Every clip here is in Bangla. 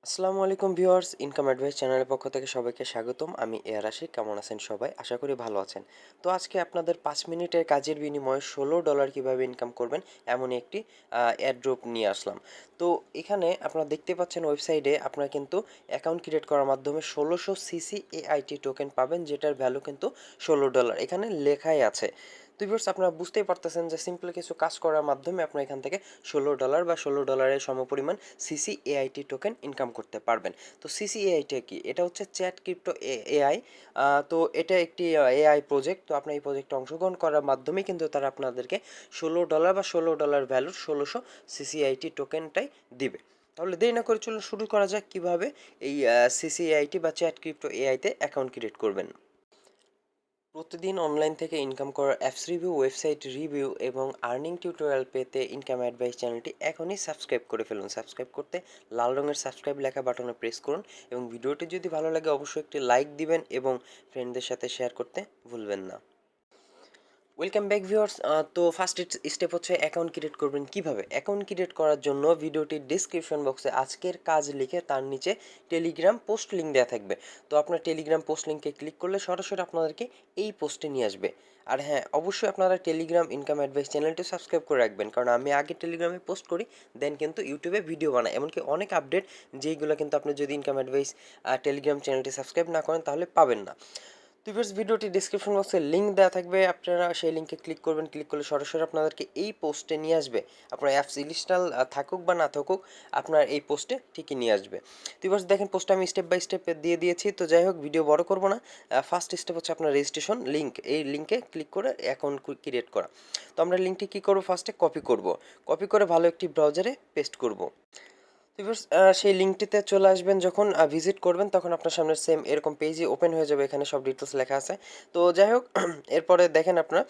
আসসালামু আলাইকুম ভিউয়ার্স, ইনকাম অ্যাডভাইস চ্যানেলের পক্ষ থেকে সবাইকে স্বাগতম। আমি এয়ার আশিক। কেমন আছেন সবাই? আশা করি ভালো আছেন। তো আজকে আপনাদের 5 মিনিটের কাজের বিনিময়ে $16 কিভাবে ইনকাম করবেন এমনই একটি এয়ারড্রপ নিয়ে আসলাম। তো এখানে আপনারা দেখতে পাচ্ছেন ওয়েবসাইটে আপনারা কিন্তু অ্যাকাউন্ট ক্রিয়েট করার মাধ্যমে 1600 CCAIT টোকেন পাবেন, যেটার ভ্যালু কিন্তু $16 এখানে লেখাই আছে। তো ভিউয়ার্স, আপনারা বুঝতেই পারতেছেন যে সিম্পল কিছু কাজ করার মাধ্যমে আপনারা এখান থেকে $16 বা $16 সমপরিমাণ CCAIT টোকেন ইনকাম করতে পারবেন। তো CCAIT কি? এটা হচ্ছে চ্যাট ক্রিপ্টো এআই। তো এটা একটি এআই প্রজেক্ট। তো আপনার এই প্রজেক্টে অংশগ্রহণ করার মাধ্যমে কিন্তু তারা আপনাদেরকে $16 বা $16 ভ্যালুর 1600 CCAIT টোকেনটাই দিবে। তাহলে দেরি না করে চলুন শুরু করা যাক কিভাবে এই CCAIT বা চ্যাট ক্রিপ্টো এআইতে অ্যাকাউন্ট ক্রিয়েট করবেন। প্রতিদিন অনলাইন থেকে ইনকাম করার অ্যাপস রিভিউ, ওয়েবসাইট রিভিউ এবং আর্নিং টিউটোরিয়াল পেতে ইনকাম অ্যাডভাইস চ্যানেলটি এখনই সাবস্ক্রাইব করে ফেলুন। সাবস্ক্রাইব করতে লাল রঙের সাবস্ক্রাইব লেখা বাটনে প্রেস করুন এবং ভিডিওটি যদি ভালো লাগে অবশ্যই একটি লাইক দিবেন এবং ফ্রেন্ডদের সাথে শেয়ার করতে ভুলবেন না। Welcome back viewers. তো ফার্স্ট স্টেপ হচ্ছে অ্যাকাউন্ট ক্রিয়েট করবেন কিভাবে। অ্যাকাউন্ট ক্রিয়েট করার জন্য ভিডিওটির ডিসক্রিপশন বক্সে আজকের কাজ লিখে তার নিচে টেলিগ্রাম পোস্ট লিঙ্ক দেওয়া থাকবে। তো আপনার টেলিগ্রাম পোস্ট লিঙ্কে ক্লিক করলে সরাসরি আপনাদেরকে এই পোস্টে নিয়ে আসবে। আর হ্যাঁ, অবশ্যই আপনারা টেলিগ্রাম ইনকাম অ্যাডভাইস চ্যানেলটি সাবস্ক্রাইব করে রাখবেন, কারণ আমি আগে টেলিগ্রামে পোস্ট করি, দেন কিন্তু ইউটিউবে ভিডিও বানাই, এমনকি অনেক আপডেট যেইগুলো কিন্তু আপনি যদি ইনকাম অ্যাডভাইস টেলিগ্রাম চ্যানেলটি সাবস্ক্রাইব না করেন তাহলে পাবেন না। তো ভিউয়ার্স, ভিডিওটি ডিসক্রিপশন বক্সে লিঙ্ক দেওয়া থাকবে, আপনারা সেই লিঙ্কে ক্লিক করবেন। ক্লিক করলে সরাসরি আপনাদেরকে এই পোস্টে নিয়ে আসবে। আপনার অ্যাপস ইনস্টল থাকুক বা না থাকুক, আপনার এই পোস্টে ঠিকই নিয়ে আসবে। তো ভিউয়ার্স, দেখেন পোস্টটা আমি স্টেপ বাই স্টেপ দিয়ে দিয়েছি। তো যাই হোক, ভিডিও বড় করব না। ফার্স্ট স্টেপ হচ্ছে আপনার রেজিস্ট্রেশন লিঙ্ক। এই লিঙ্কে ক্লিক করে অ্যাকাউন্ট ক্রিয়েট করা। তো আমরা লিঙ্কটি কী করবো, ফার্স্টে কপি করব। কপি করে ভালো একটি ব্রাউজারে পেস্ট করব। ভিউয়ার্স, সেই লিঙ্কটিতে চলে আসবেন, যখন ভিজিট করবেন তখন আপনার সামনে সেম এরকম পেজই ওপেন হয়ে যাবে। এখানে সব ডিটেলস লেখা আছে। তো যাই হোক, এরপরে দেখেন আপনার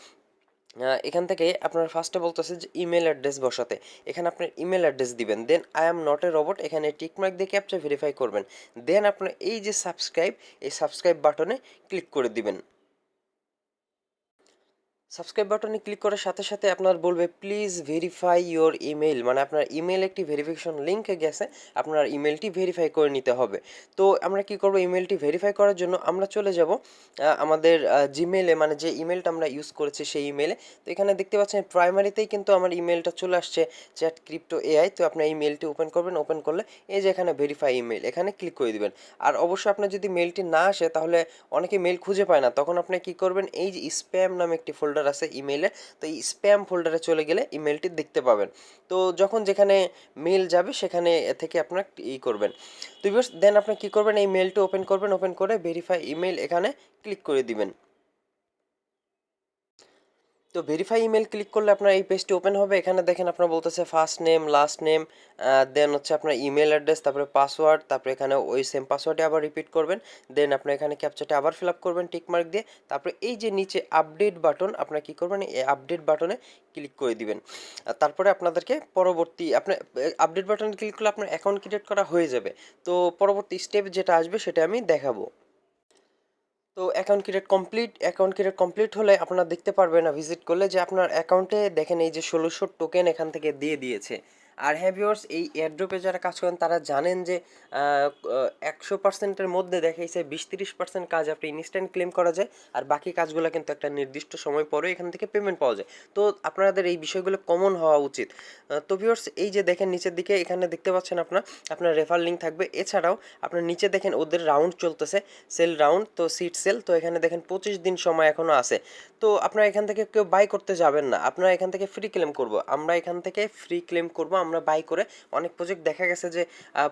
এখান থেকে আপনার ফার্স্টে বলতেছে যে ইমেল অ্যাড্রেস বসাতে। এখানে আপনার ইমেল অ্যাড্রেস দিবেন, then I am not a robot এখানে টিকমার্ক দিয়ে ক্যাপচা ভেরিফাই করবেন। দেন আপনার এই যে সাবস্ক্রাইব, এই সাবস্ক্রাইব বাটনে ক্লিক করে দিবেন। সাবস্ক্রাইব বাটনে ক্লিক করার সাথে সাথে আপনার বলবে প্লিজ ভেরিফাই ইওর ইমেল, মানে আপনার ইমেল একটি ভেরিফিকেশন লিঙ্কে গেছে, আপনার ইমেলটি ভেরিফাই করে নিতে হবে। তো আমরা কি করব, ইমেলটি ভেরিফাই করার জন্য আমরা চলে যাব আমাদের জিমেলে, মানে যে ইমেলটা আমরা ইউজ করেছি সেই ইমেলে। তো এখানে দেখতে পাচ্ছেন প্রাইমারিতেই কিন্তু আমার ইমেলটা চলে আসছে, চ্যাট ক্রিপ্টো এআই। তো আপনার এই মেলটি ওপেন করবেন, ওপেন করলে এই যে এখানে ভেরিফাই ইমেল, এখানে ক্লিক করে দিবেন। আর অবশ্যই আপনার যদি মেলটি না আসে, তাহলে অনেকে মেল খুঁজে পায় না, তখন আপনি কি করবেন, এই যে স্প্যাম নামে একটি ফোল্ডার আছে ইমেইলে, তো এই স্প্যাম ফোল্ডারে চলে গেলে ইমেলটি দেখতে পাবেন। তো যখন যেখানে মেল যাবে সেখানে থেকে আপনার করবেন। তো দেন আপনি কি করবেন, এই মেলটি ওপেন করবেন, ওপেন করে ভেরিফাই ইমেল এখানে ক্লিক করে দিবেন। তো ভেরিফাই ইমেল ক্লিক করলে আপনার এই পেজটি ওপেন হবে। এখানে দেখেন আপনার বলতেছে ফার্স্ট নেম, লাস্ট নেম, দেন হচ্ছে আপনার ইমেল অ্যাড্রেস, তারপরে পাসওয়ার্ড, তারপরে এখানে ওই সেম পাসওয়ার্ডে আবার রিপিট করবেন। দেন আপনার এখানে ক্যাপচাটা আবার ফিল আপ করবেন টিকমার্ক দিয়ে। তারপরে এই যে নিচে আপডেট বাটন, আপনার কি করবেন, এই আপডেট বাটনে ক্লিক করে দিবেন। তারপরে আপনাদেরকে পরবর্তী আপনার আপডেট বাটনে ক্লিক করলে আপনার অ্যাকাউন্ট ক্রিয়েট করা হয়ে যাবে। তো পরবর্তী স্টেপ যেটা আসবে সেটা আমি দেখাবো। তো অ্যাকাউন্ট ক্রিয়েট কমপ্লিট হলে আপনারা দেখতে পারবেন না ভিজিট করলে যে আপনার অ্যাকাউন্টে দেখেন এই যে 1600 টোকেন এখান থেকে দিয়ে দিয়েছে। আর হ্যাঁ ভিউয়ার্স, এই এয়ারড্রপে যারা কাজ করেন তারা জানেন যে 100%-এর মধ্যে দেখাইছে 20-30% কাজ আপনি ইনস্ট্যান্ট ক্লেম করা যায়, আর বাকি কাজগুলো কিন্তু একটা নির্দিষ্ট সময় পরে এখান থেকে পেমেন্ট পাওয়া যায়। তো আপনাদের এই বিষয়গুলো কমন হওয়া উচিত। তো ভিউয়ার্স, এই যে দেখেন নিচের দিকে এখানে দেখতে পাচ্ছেন আপনার রেফার লিঙ্ক থাকবে। এছাড়াও আপনার নিচে দেখেন ওদের রাউন্ড চলতেছে, সেল রাউন্ড, তো সিট সেল। তো এখানে দেখেন 25 দিন সময় এখনো আছে। তো আপনারা এখান থেকে কেউ বাই করতে যাবেন না, আপনারা এখান থেকে ফ্রি ক্লেম করব, আমরা এখান থেকে ফ্রি ক্লেম করব। আমরা বাই করে অনেক প্রজেক্ট দেখা গেছে যে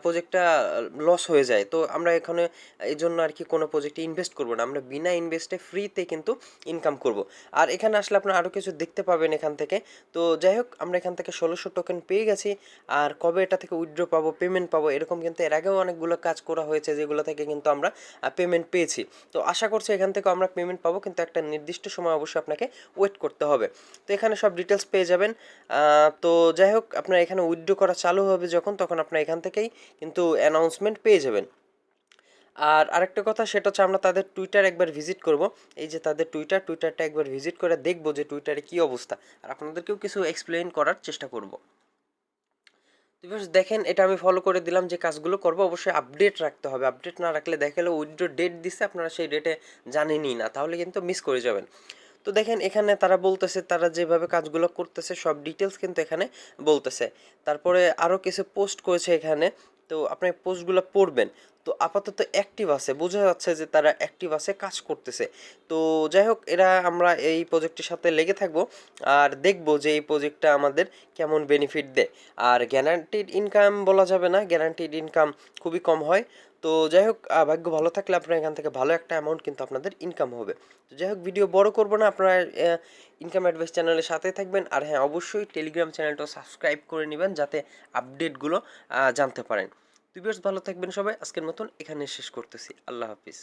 প্রজেক্টটা লস হয়ে যায়, তো আমরা এখানে এই জন্য আর কি কোনো প্রজেক্টে ইনভেস্ট করব না, আমরা বিনা ইনভেস্টে ফ্রিতে কিন্তু ইনকাম করব। আর এখানে আসলে আপনারা আরও কিছু দেখতে পাবেন এখান থেকে। তো যাই হোক, আমরা এখান থেকে 1600 টোকেন পেয়ে গেছি। আর কবে এটা থেকে উইথড্র পাবো, পেমেন্ট পাবো, এরকম কিন্তু এর আগেও অনেকগুলো কাজ করা হয়েছে যেগুলো থেকে কিন্তু আমরা পেমেন্ট পেয়েছি। তো আশা করছি এখান থেকে আমরা পেমেন্ট পাবো, কিন্তু একটা নির্দিষ্ট সময় অবশ্যই আপনাকে ওয়েট করতে হবে। তো এখানে সব ডিটেলস পেয়ে যাবেন। তো যাই হোক, আপনার এখানে উইথড্র করা চালু হবে যখন, তখন আপনার এখান থেকেই কিন্তু অ্যানাউন্সমেন্ট পেয়ে যাবেন। আর আরেকটা কথা, সেটা হচ্ছে আমরা তাদের টুইটার একবার ভিজিট করব। এই যে তাদের টুইটারটা একবার ভিজিট করে দেখবো যে টুইটারে কী অবস্থা, আর আপনাদেরকেও কিছু এক্সপ্লেইন করার চেষ্টা করব। তো ভিউয়ার্স দেখেন, এটা আমি ফলো করে দিলাম, যে কাজগুলো করবো অবশ্যই আপডেট রাখতে হবে। আপডেট না রাখলে দেখা গেলো উইথড্র ডেট দিচ্ছে, আপনারা সেই ডেটে জানেনই না, তাহলে কিন্তু মিস করে যাবেন। তো দেখেন এখানে তারা বলতেছে, তারা যেভাবে কাজগুলো করতেছে সব ডিটেলস কিন্তু এখানে বলতেছে। তারপরে আরও কিছু পোস্ট করেছে এখানে, তো আপনি পোস্টগুলো পড়বেন। তো আপাতত অ্যাক্টিভ আছে, বোঝা যাচ্ছে যে তারা অ্যাক্টিভ আছে, কাজ করতেছে। তো যাই হোক, আমরা এই প্রজেক্টের সাথে লেগে থাকবো আর দেখবো যে এই প্রজেক্টটা আমাদের কেমন বেনিফিট দেয়। আর গ্যারান্টিড ইনকাম বলা যাবে না, গ্যারান্টিড ইনকাম খুবই কম হয়। তো যাই হোক, ভাগ্য ভালো থাকলে আপনার এখান থেকে ভালো একটা অ্যামাউন্ট কিন্তু আপনাদের ইনকাম হবে। তো যাই হোক, ভিডিও বড় করবো না, আপনারা ইনকাম অ্যাডভাইস চ্যানেলের সাথে থাকবেন। আর হ্যাঁ, অবশ্যই টেলিগ্রাম চ্যানেলটা সাবস্ক্রাইব করে নেবেন যাতে আপডেটগুলো জানতে পারেন। তো ভিউয়ার্স ভালো থাকবেন সবাই, আজকের মতন এখানে শেষ করতেছি। আল্লাহ হাফিজ।